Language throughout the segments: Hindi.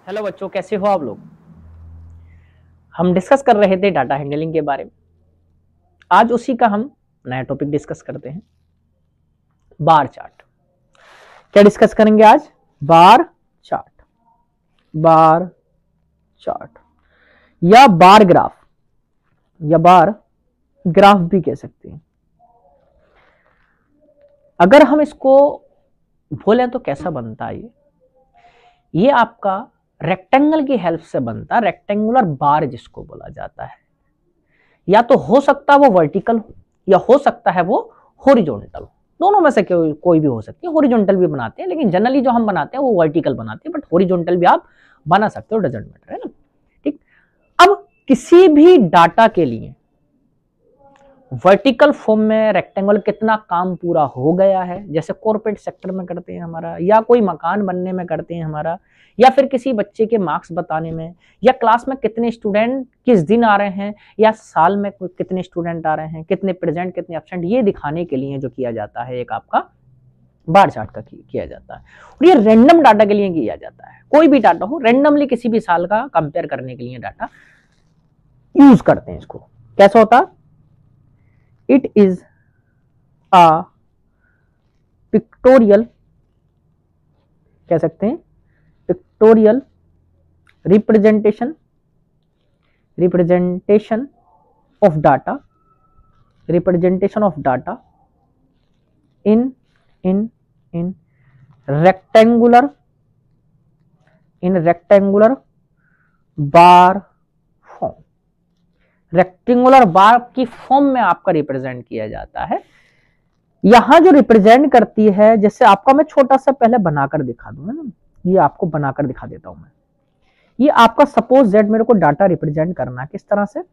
हेलो बच्चों, कैसे हो आप लोग। हम डिस्कस कर रहे थे डाटा हैंडलिंग के बारे में। आज उसी का हम नया टॉपिक डिस्कस करते हैं, बार चार्ट। क्या डिस्कस करेंगे आज? Bar chart. बार चार्ट या बार ग्राफ या बार ग्राफ भी कह सकते हैं। अगर हम इसको बोलें तो कैसा बनता है ये आपका रेक्टेंगल की हेल्प से बनता है, रेक्टेंगुलर बार जिसको बोला जाता है। या तो हो सकता है वो वर्टिकल हो या हो सकता है वो हॉरिजॉन्टल हो, दोनों में से कोई भी हो सकती है। हॉरिजॉन्टल भी बनाते हैं, लेकिन जनरली जो हम बनाते हैं वो वर्टिकल बनाते हैं, बट हॉरिजॉन्टल भी आप बना सकते हो, डजंट मैटर, है ना। ठीक। अब किसी भी डाटा के लिए वर्टिकल फॉर्म में रेक्टेंगल कितना काम पूरा हो गया है, जैसे कॉर्पोरेट सेक्टर में करते हैं हमारा, या कोई मकान बनने में करते हैं हमारा, या फिर किसी बच्चे के मार्क्स बताने में, या क्लास में कितने स्टूडेंट किस दिन आ रहे हैं, या साल में कितने स्टूडेंट आ रहे हैं, कितने प्रेजेंट कितने एब्सेंट, ये दिखाने के लिए जो किया जाता है एक आपका बार चार्ट का किया जाता है। और ये रैंडम डाटा के लिए किया जाता है। कोई भी डाटा हो, रैंडमली किसी भी साल का कंपेयर करने के लिए डाटा यूज करते हैं इसको। कैसा होता है? It is a pictorial, कह सकते हैं pictorial representation of data in rectangular bar form। Rectangular bar की फॉर्म में आपका रिप्रेजेंट किया जाता है। यहां जो रिप्रेजेंट करती है, जैसे आपका मैं छोटा सा पहले बनाकर दिखा दूंगा ना, ये आपको बनाकर दिखा देता हूं मैं। ये आपका सपोज जेड मेरे को डाटा रिप्रेजेंट करना है। किस तरह से?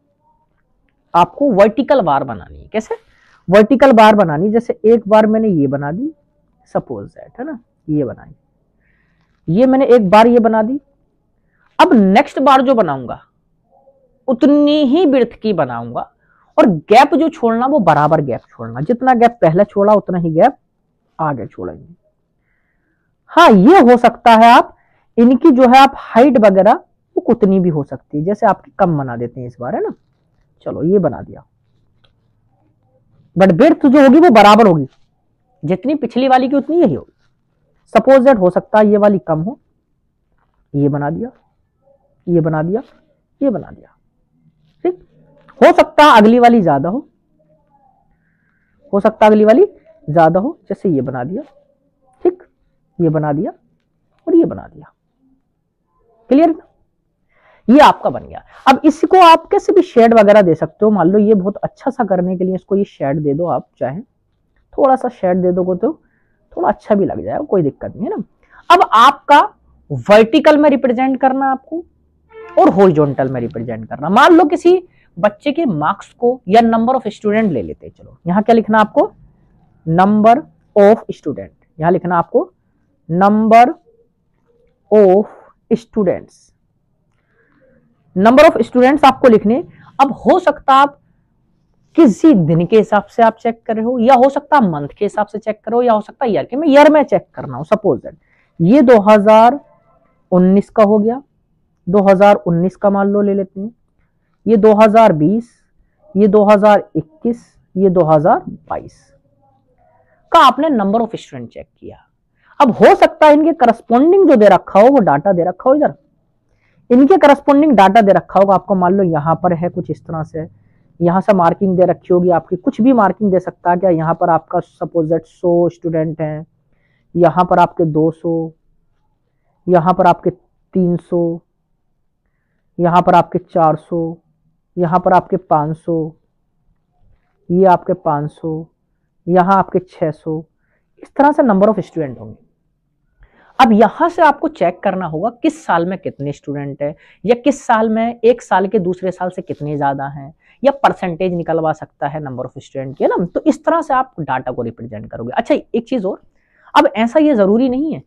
आपको वर्टिकल बार बनानी है। कैसे वर्टिकल बार बनानी? जैसे एक बार मैंने ये बना दी, सपोज जेड, है ना, ये बनाई, ये मैंने एक बार ये बना दी। अब नेक्स्ट बार जो बनाऊंगा उतनी ही विड्थ की बनाऊंगा, और गैप जो छोड़ना वो बराबर गैप छोड़ना, जितना गैप पहले छोड़ा उतना ही गैप आगे छोड़ेंगे। हाँ, ये हो सकता है आप इनकी जो है आप हाइट वगैरह वो उतनी भी हो सकती है, जैसे आपकी कम बना देते हैं इस बार, है ना। चलो ये बना दिया, बट विड्थ जो होगी वो बराबर होगी, जितनी पिछली वाली की उतनी यही होगी। सपोज दैट हो सकता है ये वाली कम हो, ये बना दिया, ये बना दिया, ये बना दिया। ठीक। हो सकता है अगली वाली ज्यादा हो सकता है अगली वाली ज्यादा हो, जैसे ये बना दिया, ठीक, ये बना दिया और ये बना दिया। क्लियर? ये आपका बन गया। अब इसको आप कैसे भी शेड वगैरह दे सकते हो। मान लो ये बहुत अच्छा सा करने के लिए इसको ये शेड दे दो, आप चाहे थोड़ा सा शेड दे दोगे तो थोड़ा अच्छा भी लग जाएगा, कोई दिक्कत नहीं है ना। अब आपका वर्टिकल में रिप्रेजेंट करना आपको और हॉरिजॉन्टल में रिप्रेजेंट करना। मान लो किसी बच्चे के मार्क्स को या नंबर ऑफ स्टूडेंट ले लेते हैं। चलो यहां क्या लिखना आपको? Number of student. यहां लिखना आपको number of students. Number of students आपको लिखने। अब हो सकता आप किसी दिन के हिसाब से आप चेक कर रहे हो, या हो सकता है मंथ के हिसाब से चेक करो, या हो सकता है ईयर के। मैं ईयर में चेक करना हो। सपोज दैट ये 2019 का हो गया, 2019 का मान लो ले लेते हैं, ये 2020, ये 2021, ये 2022 का आपने नंबर ऑफ स्टूडेंट चेक किया। अब हो सकता है इनके करस्पॉन्डिंग जो दे रखा हो वो डाटा दे रखा हो, इधर इनके करस्पॉन्डिंग डाटा दे रखा होगा आपको। मान लो यहां पर है कुछ इस तरह से, यहां से मार्किंग दे रखी होगी आपकी, कुछ भी मार्किंग दे सकता है क्या। यहां पर आपका सपोज दैट 100 स्टूडेंट हैं, यहां पर आपके 200, यहां पर आपके 300, यहां पर आपके 400, यहां पर आपके 500, ये आपके 500, यहां आपके 600। इस तरह से नंबर ऑफ स्टूडेंट होंगे। अब यहां से आपको चेक करना होगा किस साल में कितने स्टूडेंट है, या किस साल में एक साल के दूसरे साल से कितने ज्यादा हैं, या परसेंटेज निकलवा सकता है नंबर ऑफ स्टूडेंट की, है ना। तो इस तरह से आप डाटा को रिप्रेजेंट करोगे। अच्छा, एक चीज और, अब ऐसा ये जरूरी नहीं है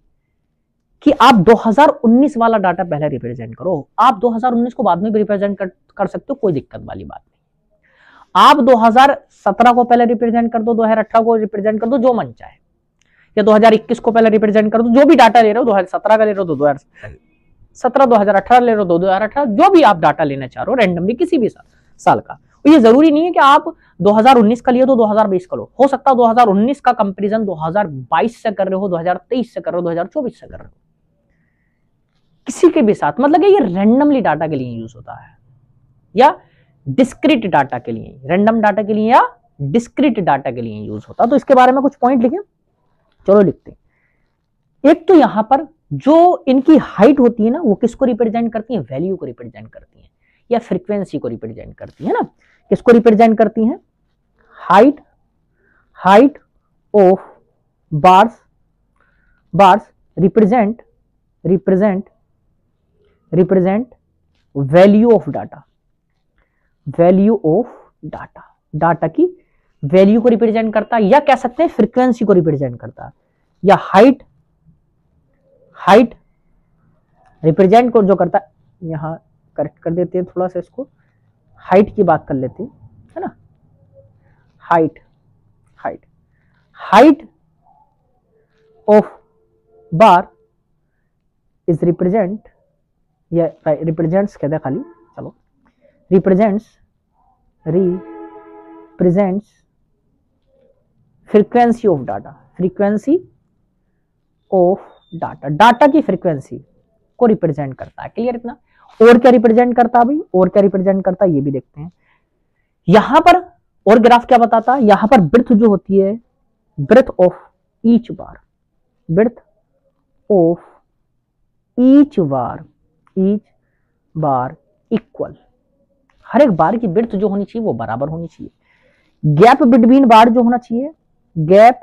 कि आप 2019 वाला डाटा पहले रिप्रेजेंट करो। आप 2019 को बाद में भी रिप्रेजेंट कर सकते हो, कोई दिक्कत वाली बात नहीं। आप 2017 को पहले रिप्रेजेंट कर दो, 2018 को रिप्रेजेंट कर दो, जो मन चाहे, या 2021 को पहले रिप्रेजेंट कर दो। जो भी डाटा ले रहे हो 2017 का ले रहे हो तो 2017 17 2018 ले लो, 2018, जो भी आप डाटा लेना चाह रहे हो रैंडमली किसी भी साल का। ये जरूरी नहीं है कि आप 2019 का लिए तो 2020 का लो, हो सकता है 2019 का कंपैरिजन 2022 से कर रहे हो, 2023 से कर रहे हो, 2024 से कर रहे हो, किसी के भी साथ। मतलब ये रैंडमली डाटा के लिए यूज होता है या डिस्क्रीट डाटा के लिए, रैंडम डाटा के लिए या डिस्क्रीट डाटा के लिए यूज होता है। तो इसके बारे में कुछ पॉइंट लिखें, चलो लिखते हैं। एक तो यहां पर जो इनकी हाइट होती है ना, वो किसको रिप्रेजेंट करती है, वैल्यू को रिप्रेजेंट करती है या फ्रीक्वेंसी को रिप्रेजेंट करती है ना। किसको रिप्रेजेंट करती हैं, height of bars represent value of data, data की वैल्यू को रिप्रेजेंट करता है, या कह सकते हैं फ्रीक्वेंसी को रिप्रेजेंट करता है, या हाइट रिप्रेजेंट को जो करता है, यहां करेक्ट कर देते हैं थोड़ा सा इसको, हाइट की बात कर लेते हैं, है ना। Height of bar is represent या रिप्रेजेंट्स कहते हैं खाली, चलो रिप्रेजेंट्स फ्रीक्वेंसी ऑफ डाटा की फ्रीक्वेंसी को रिप्रेजेंट करता है। क्लियर इतना। और क्या रिप्रेजेंट करता है भाई, और क्या रिप्रेजेंट करता है ये भी देखते हैं। यहां पर और ग्राफ क्या बताता है, यहां पर ब्रेड्थ जो होती है, breadth of each bar equal, हर एक बार की ब्रेड्थ जो होनी चाहिए वो बराबर होनी चाहिए। गैप बिटवीन बार जो होना चाहिए, गैप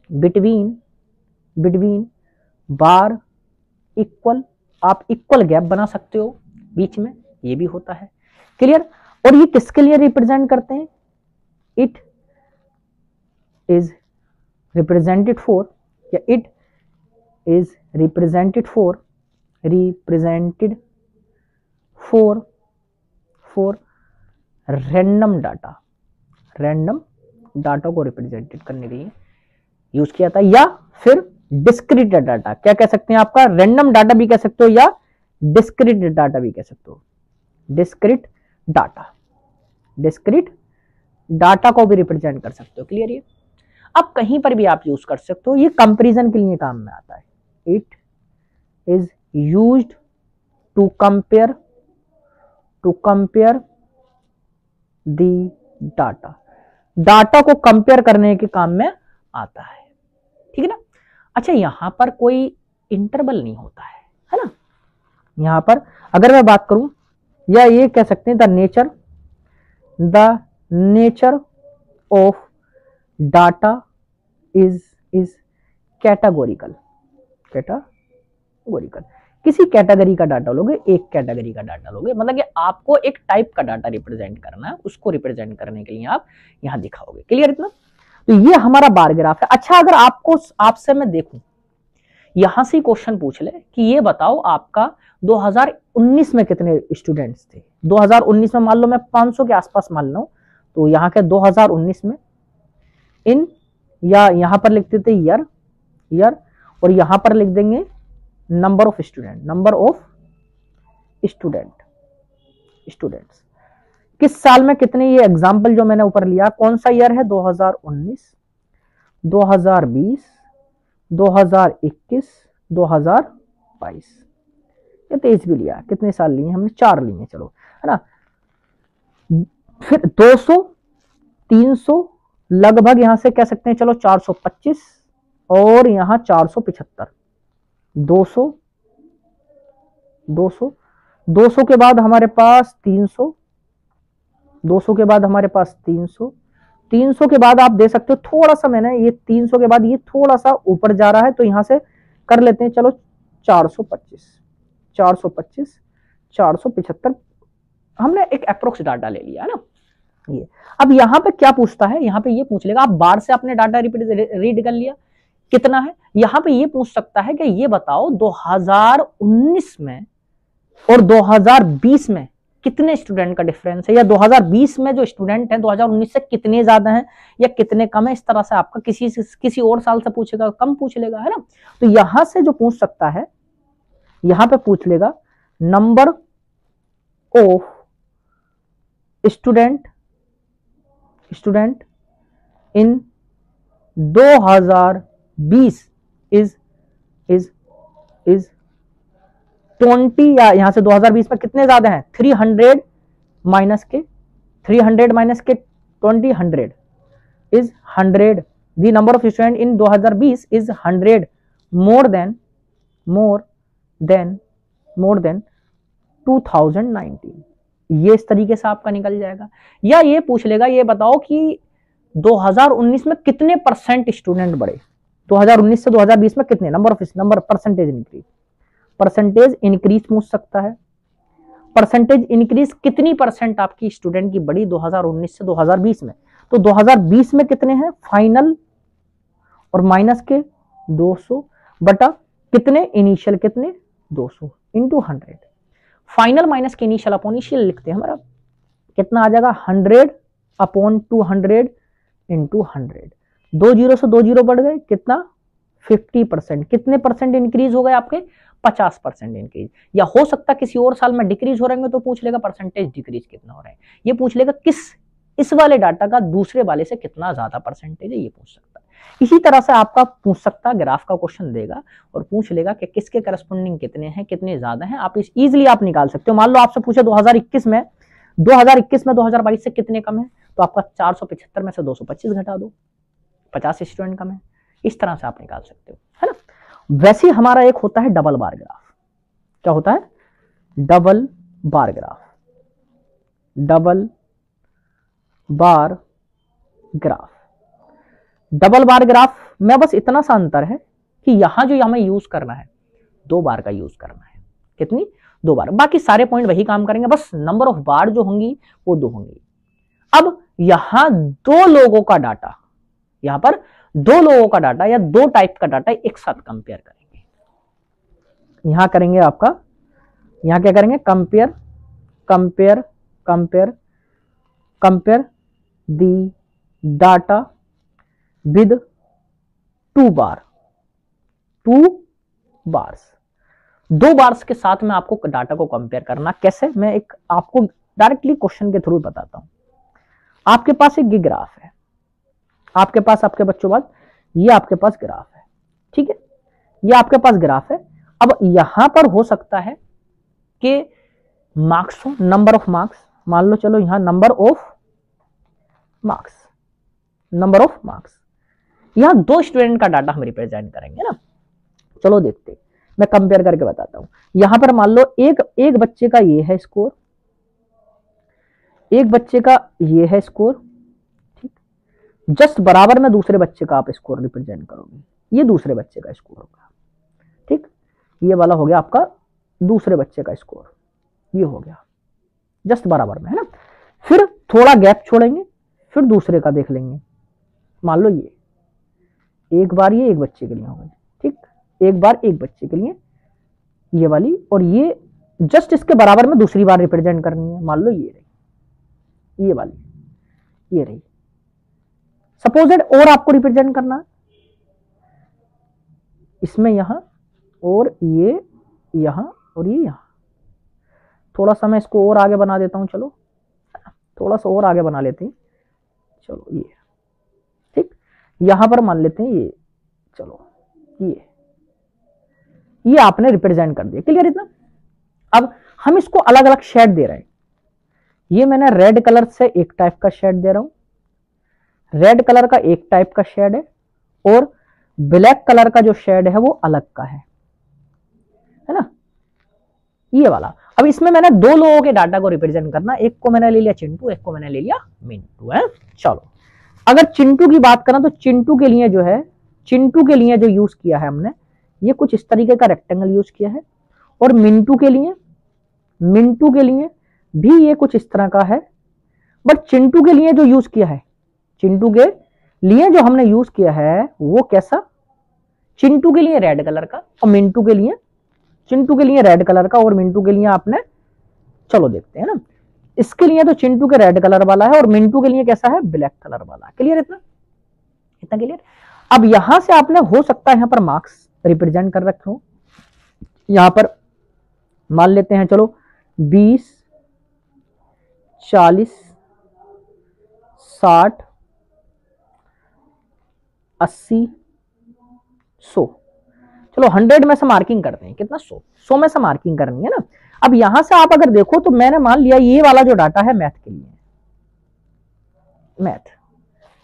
बिटवीन बार इक्वल, आप इक्वल गैप बना सकते हो बीच में, ये भी होता है। क्लियर। और ये किसके लिए रिप्रेजेंट करते हैं, it is represented for random data को रिप्रेजेंटेड करने के लिए यूज किया था, या फिर डिस्क्रीट डाटा, क्या कह सकते हैं, आपका रैंडम डाटा भी कह सकते हो या डिस्क्रीट डाटा भी कह सकते हो। डिस्क्रीट डाटा को भी रिप्रेजेंट कर सकते हो। क्लियर। ये अब कहीं पर भी आप यूज कर सकते हो, ये कंपैरिजन के लिए काम में आता है। It is used to compare the data को कंपेयर करने के काम में आता है। ठीक है ना। अच्छा, यहां पर कोई इंटरवल नहीं होता है ना। यहां पर अगर मैं बात करूं, या ये कह सकते हैं the nature of data is categorical. किसी कैटेगरी का डाटा लोगे, एक कैटेगरी का डाटा लोगे, मतलब कि आपको एक टाइप का डाटा रिप्रेजेंट करना है, उसको रिप्रेजेंट करने के लिए आप यहां दिखाओगे। क्लियर इतना। तो ये हमारा बार ग्राफ है। अच्छा, अगर आपसे मैं देखूं, यहां से क्वेश्चन पूछ ले कि ये बताओ आपका 2019 में कितने स्टूडेंट्स थे। 2019 में मान लो मैं 500 के आसपास मान लो, तो यहाँ के 2019 में या यहां पर लिख देते ईयर, और यहां पर लिख देंगे नंबर ऑफ स्टूडेंट्स। किस साल में कितने, ये एग्जाम्पल जो मैंने ऊपर लिया कौन सा ईयर है, 2019, 2020, 2021, 2022, या 23 भी लिया। कितने साल लिए हमने, 4 लिए, चलो है ना। फिर 200, 300, लगभग यहां से कह सकते हैं चलो 425, और यहां 475, 200 के बाद हमारे पास 300, 200 के बाद हमारे पास 300 के बाद आप दे सकते हो थोड़ा सा, मैंने ये 300 के बाद ये थोड़ा सा ऊपर जा रहा है, तो यहां से कर लेते हैं चलो 425, 475, हमने एक अप्रोक्स डाटा ले लिया है ना ये। अब यहां पे क्या पूछता है, यहां पे ये पूछ लेगा, आप बार से आपने डाटा रीड कर लिया कितना है, यहां पे ये पूछ सकता है कि ये बताओ 2019 में और 2020 में कितने स्टूडेंट का डिफरेंस है, या 2020 में जो स्टूडेंट हैं 2019 से कितने ज्यादा हैं या कितने कम है। इस तरह से आपका किसी और साल से पूछेगा, कम पूछ लेगा, है ना। तो यहां से जो पूछ सकता है, यहां पे पूछ लेगा number of student in 2020 is 20, या यहां से 2020 में कितने ज्यादा हैं, 300 माइनस के 20, 100 is 100, the number of student in 2020 is 100 more than 2019। ये इस तरीके से आपका निकल जाएगा। या ये पूछ लेगा, ये बताओ कि 2019 में कितने परसेंट स्टूडेंट बढ़े, 2019 से 2020 में कितने नंबर परसेंटेज इंक्रीज पूछ सकता है। परसेंटेज इंक्रीज कितनी परसेंट आपकी स्टूडेंट की बढ़ी 2019 से 2020 में, तो 2020 में कितने हैं फाइनल और माइनस के 200 बटा कितने इनिशियल, कितने 200 इंटू 100। फाइनल माइनस के इनिशियल अपॉन इनिशियल लिखते हैं, हमारा कितना आ जाएगा 100 अपॉन 200 इंटू 100। 2 जीरो से 2 जीरो बढ़ गए, कितना 50%। कितने परसेंट इंक्रीज हो गए आपके 50% इंक्रीज। या हो सकता किसी और साल में डिक्रीज हो रहेंगे तो पूछ लेगा परसेंटेज डिक्रीज कितना हो रहा है। ये पूछ लेगा इस वाले डाटा का दूसरे वाले से कितना ज्यादा परसेंटेज है, ये पूछ सकता है। इसी तरह से आपका पूछ सकता ग्राफ का क्वेश्चन देगा और पूछ लेगा कि किसके करस्पॉन्डिंग कितने हैं, कितने ज्यादा हैं। आप इस इजीली आप निकाल सकते हो। मान लो आपसे पूछे 2021 में 2022 से कितने कम है, तो आपका 475 में से 225 घटा दो, 50 स्टूडेंट कम है। इस तरह से आप निकाल सकते हो, है ना। वैसे हमारा एक होता है डबल बार ग्राफ। क्या होता है, double bar graph. Double bar graph में बस इतना सा अंतर है कि यहां जो हमें यूज करना है 2 बार का यूज करना है। कितनी, 2 बार। बाकी सारे पॉइंट वही काम करेंगे, बस नंबर ऑफ बार जो होंगी वो 2 होंगी। अब यहां 2 लोगों का डाटा, यहां पर 2 लोगों का डाटा या 2 टाइप का डाटा एक साथ कंपेयर करेंगे। यहां करेंगे आपका, यहां क्या करेंगे, compare the data with 2 bars. 2 bars के साथ में आपको डाटा को कंपेयर करना। कैसे, मैं एक आपको डायरेक्टली क्वेश्चन के थ्रू बताता हूं। आपके पास एक ग्राफ है, आपके पास, आपके बच्चों बात, ये आपके पास ग्राफ है, ठीक है, ये आपके पास ग्राफ है। अब यहां पर हो सकता है कि मार्क्स हो, नंबर ऑफ मार्क्स, मान लो चलो यहां नंबर ऑफ मार्क्स, यहां 2 स्टूडेंट का डाटा हम रिप्रेजेंट करेंगे ना। चलो देखते, मैं कंपेयर करके बताता हूं। यहां पर मान लो एक बच्चे का ये है स्कोर, एक बच्चे का ये है स्कोर, ठीक, जस्ट बराबर में दूसरे बच्चे का आप स्कोर रिप्रेजेंट करोगे, ये दूसरे बच्चे का स्कोर होगा, ठीक, ये वाला हो गया आपका दूसरे बच्चे का स्कोर, ये हो गया जस्ट बराबर में, है ना। फिर थोड़ा गैप छोड़ेंगे, फिर दूसरे का देख लेंगे। मान लो ये एक बार ये एक बच्चे के लिए होगा, ठीक, एक बार एक बच्चे के लिए ये वाली, और ये जस्ट इसके बराबर में दूसरी बार रिप्रेजेंट करनी है। मान लो ये रही, ये वाली, ये रही सपोजेड, और आपको रिप्रेजेंट करना इसमें यहां, और ये यहां, और ये यहां। थोड़ा सा मैं इसको और आगे बना देता हूं, चलो थोड़ा सा और आगे बना लेते हैं, चलो ये, ठीक, यहां पर मान लेते हैं ये, चलो ये आपने रिप्रेजेंट कर दिया, क्लियर इतना। अब हम इसको अलग अलग शेड दे रहे हैं। ये मैंने रेड कलर से एक टाइप का शेड दे रहा हूं, रेड कलर का एक टाइप का शेड है, और ब्लैक कलर का जो शेड है वो अलग का है ना, ये वाला। अब इसमें मैंने 2 लोगों के डाटा को रिप्रेजेंट करना, एक को मैंने ले लिया चिंटू, एक को मैंने ले लिया मिंटू, है। चलो अगर चिंटू की बात करें तो चिंटू के लिए जो है, चिंटू के लिए जो यूज किया है हमने, ये कुछ इस तरीके का रेक्टेंगल यूज किया है, और मिंटू के लिए भी ये कुछ इस तरह का है। बट चिंटू के लिए जो यूज किया है, चिंटू के लिए जो हमने यूज किया है वो कैसा, चिंटू के लिए रेड कलर का, और मिंटू के लिए, चिंटू के लिए रेड कलर का और मिंटू के लिए आपने, चलो देखते हैं ना, इसके लिए तो चिंटू के रेड कलर वाला है और मिंटू के लिए कैसा है, ब्लैक कलर वाला। क्लियर, इतना क्लियर। अब यहां से आपने हो सकता है यहां पर मार्क्स रिप्रेजेंट कर रखे हो, यहां पर मान लेते हैं चलो 20, 40, 60, 80, 100। चलो 100 में से मार्किंग करते हैं, कितना 100 में से मार्किंग करनी है ना। अब यहां से आप अगर देखो तो मैंने मान लिया ये वाला जो डाटा है मैथ के लिए, मैथ,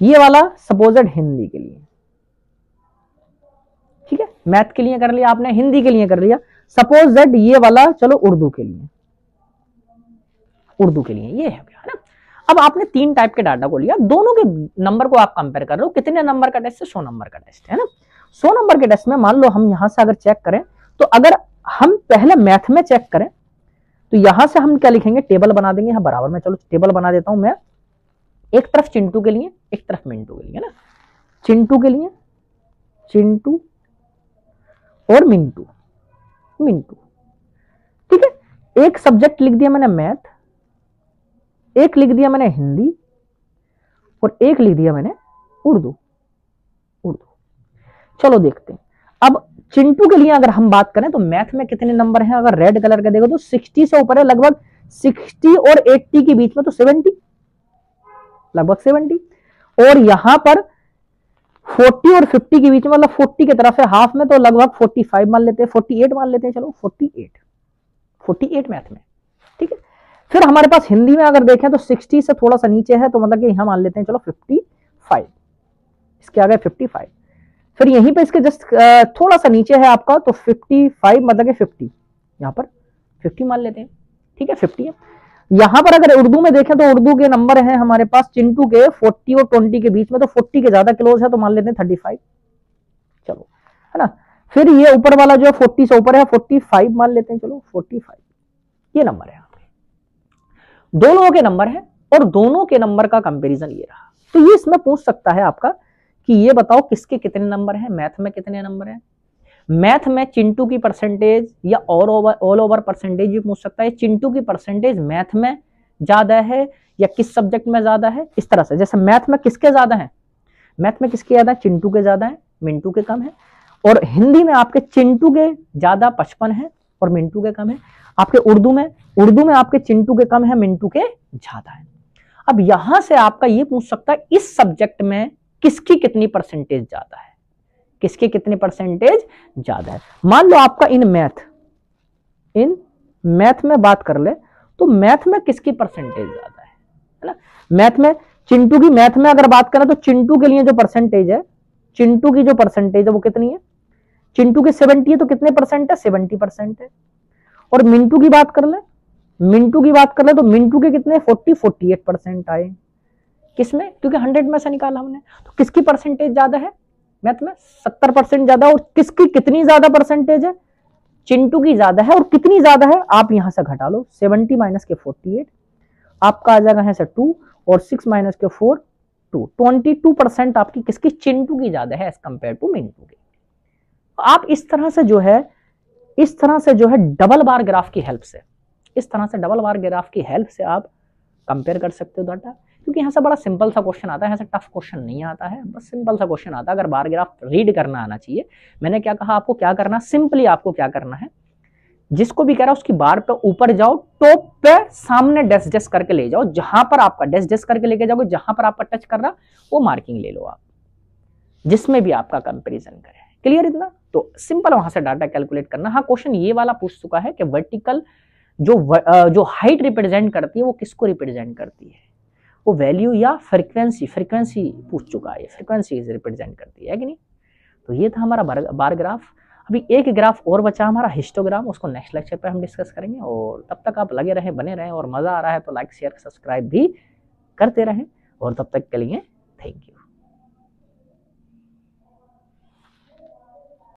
ये वाला सपोजेड हिंदी के लिए, ठीक है, मैथ के लिए कर लिया आपने, हिंदी के लिए कर लिया, सपोज दैट ये वाला चलो उर्दू के लिए, उर्दू के लिए ये है ना। अब आपने 3 टाइप के डाटा को लिया, दोनों के नंबर को आप कंपेयर कर रहे हो, कितने नंबर का टेस्ट है, 100 नंबर का टेस्ट है ना। 100 नंबर के टेस्ट में मान लो हम यहां से अगर चेक करें तो अगर हम पहले मैथ में चेक करें तो यहां से हम क्या लिखेंगे, टेबल बना देंगे यहां बराबर में। चलो टेबल बना देता हूं मैं, एक तरफ चिंटू के लिए, एक तरफ मिंटू के लिए ना, चिंटू के लिए चिंटू और मिंटू, मिंटू, ठीक है। एक सब्जेक्ट लिख दिया मैंने मैथ, एक लिख दिया मैंने हिंदी और एक लिख दिया मैंने उर्दू, उर्दू। चलो देखते हैं अब चिंटू के लिए अगर हम बात करें तो मैथ में कितने नंबर हैं, अगर रेड कलर का देखो तो 60 से ऊपर है, लगभग 60 और 80 के बीच में तो 70, लगभग 70। और यहां पर 40 और 50 के बीच में, मतलब 40 की तरफ है, हाफ में तो लगभग 45 मान लेते हैं, 48 मान लेते हैं, चलो 48 मैथ में, ठीक है। फिर हमारे पास हिंदी में अगर देखें तो 60 से थोड़ा सा नीचे है, तो मतलब कि यहां मान लेते हैं चलो 55, इसके आगे 55। फिर यहीं पे इसके जस्ट थोड़ा सा नीचे है आपका तो 55, मतलब कि 50, यहां पर 50 मान लेते हैं, ठीक है, 50 है। यहां पर अगर उर्दू में देखें तो उर्दू के नंबर हैं हमारे पास चिंटू के 40 और 20 के बीच में, तो 40 के ज्यादा क्लोज है तो मान लेते हैं 35, चलो, है ना। फिर ये ऊपर वाला जो है 40 से ऊपर है, 45 मान लेते हैं, चलो 45, ये नंबर है, दो लोगों के नंबर है और दोनों के नंबर का कंपैरिजन ये रहा। तो ये इसमें पूछ सकता है आपका कि ये बताओ किसके कितने नंबर हैं, मैथ में कितने नंबर हैं। मैथ में चिंटू की परसेंटेज या ऑल ओवर परसेंटेज भी पूछ सकता है, चिंटू की परसेंटेज मैथ में ज्यादा है या किस सब्जेक्ट में ज्यादा है, इस तरह से। जैसे मैथ में किसके ज्यादा है, मैथ में किसके ज्यादा है, चिंटू के ज्यादा है, मिंटू के कम है। और हिंदी में आपके चिंटू के ज्यादा 55 है और मिंटू के कम है। आपके उर्दू में आपके चिंटू के कम है, मिंटू के ज्यादा है। अब यहां से आपका ये पूछ सकता है इस सब्जेक्ट में किसकी कितनी परसेंटेज ज्यादा है, किसकी कितनी परसेंटेज ज्यादा है। मान लो आपका इन मैथ में बात कर ले तो मैथ में किसकी परसेंटेज ज्यादा है ना। मैथ में चिंटू की, मैथ में अगर बात करें तो चिंटू के लिए जो परसेंटेज है, चिंटू की जो परसेंटेज है वो कितनी है, चिंटू के 70 है तो कितने परसेंट है, 70% है। और मिंटू की बात कर ले, मिंटू की बात कर ले तो मिंटू के कितने 48% आए, किसमें, क्योंकि 100 में से निकाला हमने। तो किसकी परसेंटेज ज्यादा है मैथ में, 70% ज्यादा। और किसकी कितनी ज्यादा परसेंटेज है, चिंटू की ज्यादा है। और कितनी ज्यादा है आप यहां से घटा लो, 70 माइनस के 48 आपका आ जाएगा है 2 और 6 माइनस के 4 2, 22% आपकी किसकी, चिंटू की ज्यादा है एज कंपेयर टू मिंटू की। आप इस तरह से जो है डबल बार ग्राफ की हेल्प से, इस तरह से डबल बार ग्राफ की हेल्प से आप कंपेयर कर सकते हो डाटा। क्योंकि यहाँ से बड़ा सिंपल सा क्वेश्चन आता है, यहाँ से टफ क्वेश्चन नहीं आता है, बस सिंपल सा क्वेश्चन आता है। अगर बार ग्राफ रीड करना आना चाहिए। मैंने क्या कहा आपको क्या करना, सिंपली आपको क्या करना है, जिसको भी कह रहा है उसकी बार पे ऊपर जाओ, टॉप पे सामने डैश डैश करके ले जाओ, जहां पर आपका डैश डैश करके लेके जाओगे, जहां पर आपका टच कर रहा वो मार्किंग ले लो आप, जिसमें भी आपका कंपेरिजन करे। क्लियर इतना, तो सिंपल वहां से डाटा कैलकुलेट करना। हाँ, क्वेश्चन ये वाला पूछ चुका है कि वर्टिकल जो हाइट रिप्रेजेंट करती है वो किसको रिप्रेजेंट करती है, वो वैल्यू या फ्रीक्वेंसी पूछ चुका है, फ्रीक्वेंसी रिप्रेजेंट करती है कि नहीं। तो ये था हमारा बार ग्राफ। अभी एक ग्राफ और बचा हमारा हिस्टोग्राम, उसको नेक्स्ट लेक्चर पे हम डिस्कस करेंगे। और तब तक आप लगे रहें, बने रहें, और मजा आ रहा है तो लाइक शेयर सब्सक्राइब भी करते रहें। और तब तक के लिए थैंक यू।